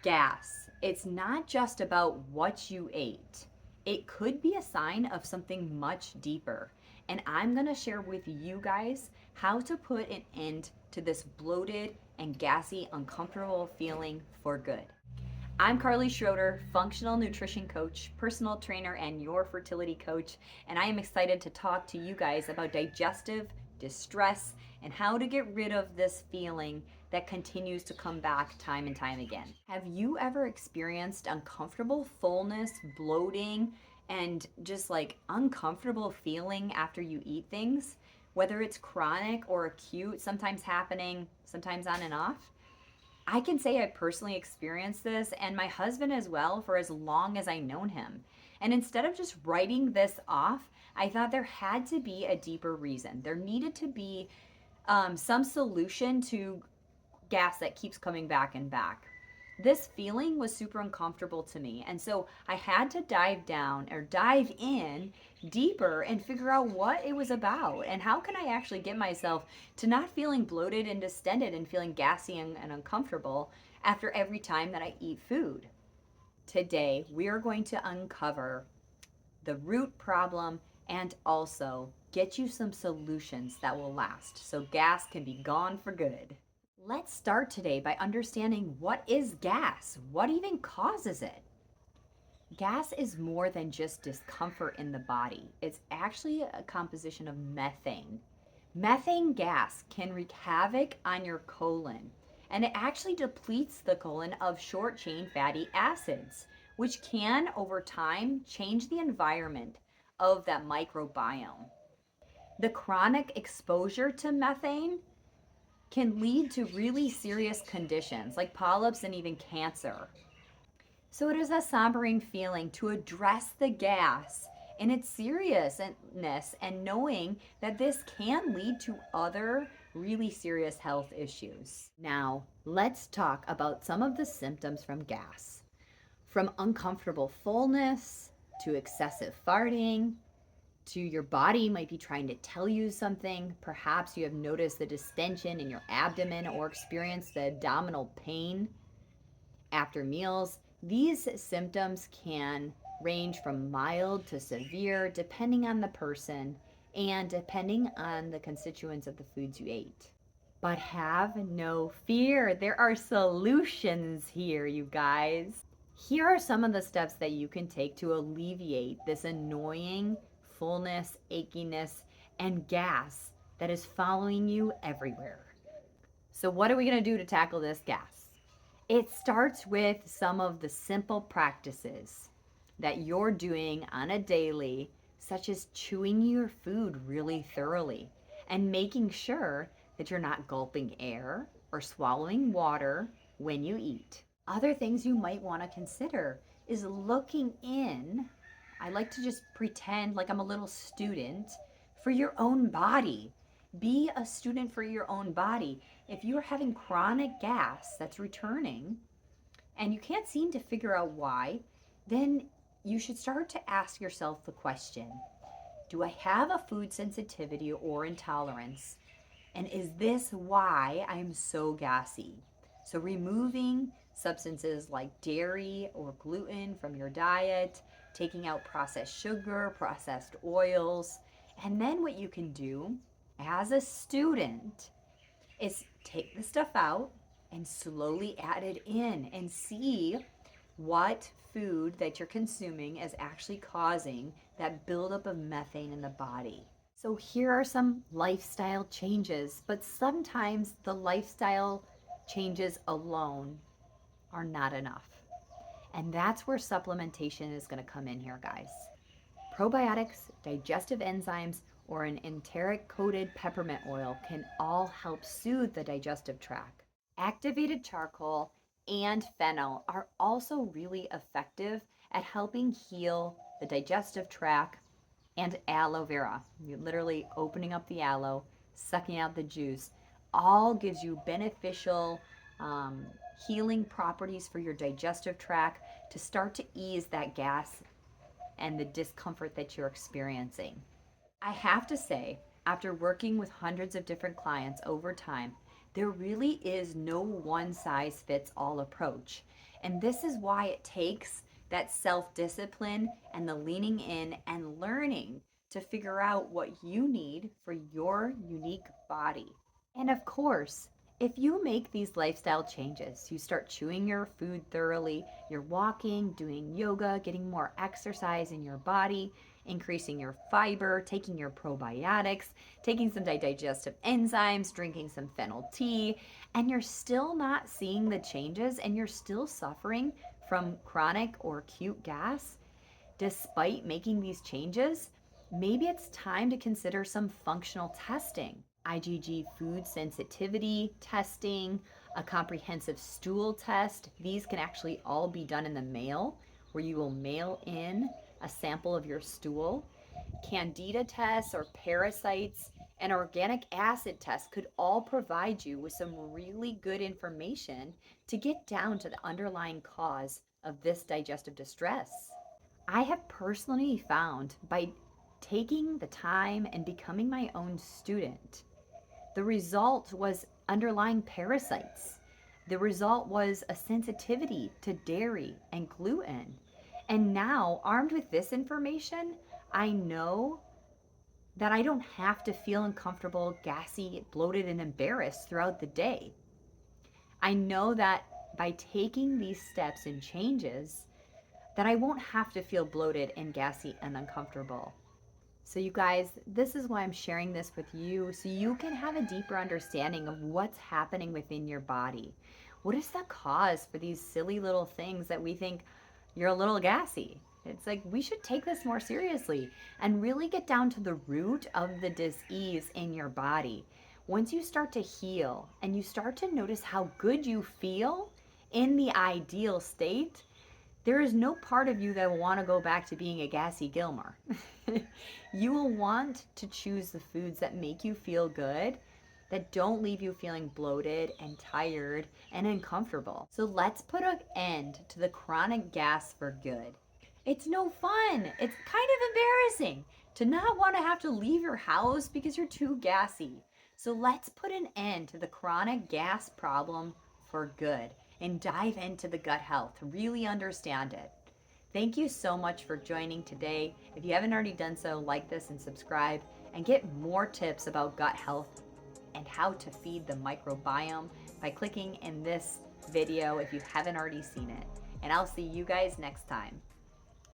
Gas. It's not just about what you ate. It could be a sign of something much deeper. And I'm going to share with you guys how to put an end to this bloated and gassy, uncomfortable feeling for good. I'm Carly Schroeder, functional nutrition coach, personal trainer, and your fertility coach. And I am excited to talk to you guys about digestive distress and how to get rid of this feeling that continues to come back time and time again. Have you ever experienced uncomfortable fullness, bloating, and just like uncomfortable feeling after you eat things? Whether it's chronic or acute, sometimes happening, sometimes on and off? I can say I personally experienced this and my husband as well for as long as I known him. And instead of just writing this off, I thought there had to be a deeper reason. There needed to be some solution to gas that keeps coming back and back. This feeling was super uncomfortable to me. And so I had to dive in deeper and figure out what it was about and how can I actually get myself to not feeling bloated and distended and feeling gassy and uncomfortable after every time that I eat food. Today, we are going to uncover the root problem and also get you some solutions that will last so gas can be gone for good. Let's start today by understanding what is gas? What even causes it? Gas is more than just discomfort in the body. It's actually a composition of methane. Methane gas can wreak havoc on your colon, and it actually depletes the colon of short chain fatty acids, which can, over time, change the environment of that microbiome. The chronic exposure to methane can lead to really serious conditions like polyps and even cancer. So it is a sombering feeling to address the gas and its seriousness and knowing that this can lead to other really serious health issues. Now, let's talk about some of the symptoms from gas. From uncomfortable fullness to excessive farting, to your body might be trying to tell you something. Perhaps you have noticed the distension in your abdomen or experienced the abdominal pain after meals. These symptoms can range from mild to severe depending on the person and depending on the constituents of the foods you ate. But have no fear, there are solutions here, you guys. Here are some of the steps that you can take to alleviate this annoying fullness, achiness, and gas that is following you everywhere. So, what are we going to do to tackle this gas? It starts with some of the simple practices that you're doing on a daily, such as chewing your food really thoroughly and making sure that you're not gulping air or swallowing water when you eat. Other things you might want to consider is looking in. I like to just pretend like I'm a little student for your own body. Be a student for your own body. If you're having chronic gas that's returning and you can't seem to figure out why, then you should start to ask yourself the question, do I have a food sensitivity or intolerance? And is this why I'm so gassy? So removing substances like dairy or gluten from your diet, taking out processed sugar, processed oils. And then what you can do as a student is take the stuff out and slowly add it in and see what food that you're consuming is actually causing that buildup of methane in the body. So here are some lifestyle changes, but sometimes the lifestyle changes alone are not enough. And that's where supplementation is going to come in here, guys. Probiotics, digestive enzymes, or an enteric coated peppermint oil can all help soothe the digestive tract. Activated charcoal and fennel are also really effective at helping heal the digestive tract, and aloe vera. You're literally opening up the aloe, sucking out the juice, all gives you beneficial healing properties for your digestive tract to start to ease that gas and the discomfort that you're experiencing. I have to say, after working with hundreds of different clients over time, there really is no one size fits all approach. And this is why it takes that self discipline and the leaning in and learning to figure out what you need for your unique body. And of course, if you make these lifestyle changes, you start chewing your food thoroughly, you're walking, doing yoga, getting more exercise in your body, increasing your fiber, taking your probiotics, taking some digestive enzymes, drinking some fennel tea, and you're still not seeing the changes and you're still suffering from chronic or acute gas, despite making these changes, maybe it's time to consider some functional testing. IgG food sensitivity testing, a comprehensive stool test. These can actually all be done in the mail, where you will mail in a sample of your stool. Candida tests or parasites and organic acid tests could all provide you with some really good information to get down to the underlying cause of this digestive distress. I have personally found by taking the time and becoming my own student, the result was underlying parasites. The result was a sensitivity to dairy and gluten. And now, armed with this information, I know that I don't have to feel uncomfortable, gassy, bloated, and embarrassed throughout the day. I know that by taking these steps and changes, that I won't have to feel bloated and gassy and uncomfortable. So, you guys, this is why I'm sharing this with you so you can have a deeper understanding of what's happening within your body. What is the cause for these silly little things that we think you're a little gassy? It's like we should take this more seriously and really get down to the root of the disease in your body. Once you start to heal and you start to notice how good you feel in the ideal state, there is no part of you that will want to go back to being a gassy Gilmore. You will want to choose the foods that make you feel good, that don't leave you feeling bloated and tired and uncomfortable. So let's put an end to the chronic gas for good. It's no fun. It's kind of embarrassing to not want to have to leave your house because you're too gassy. So let's put an end to the chronic gas problem for good and dive into the gut health, really understand it. Thank you so much for joining today. If you haven't already done so, like this and subscribe and get more tips about gut health and how to feed the microbiome by clicking in this video if you haven't already seen it. And I'll see you guys next time.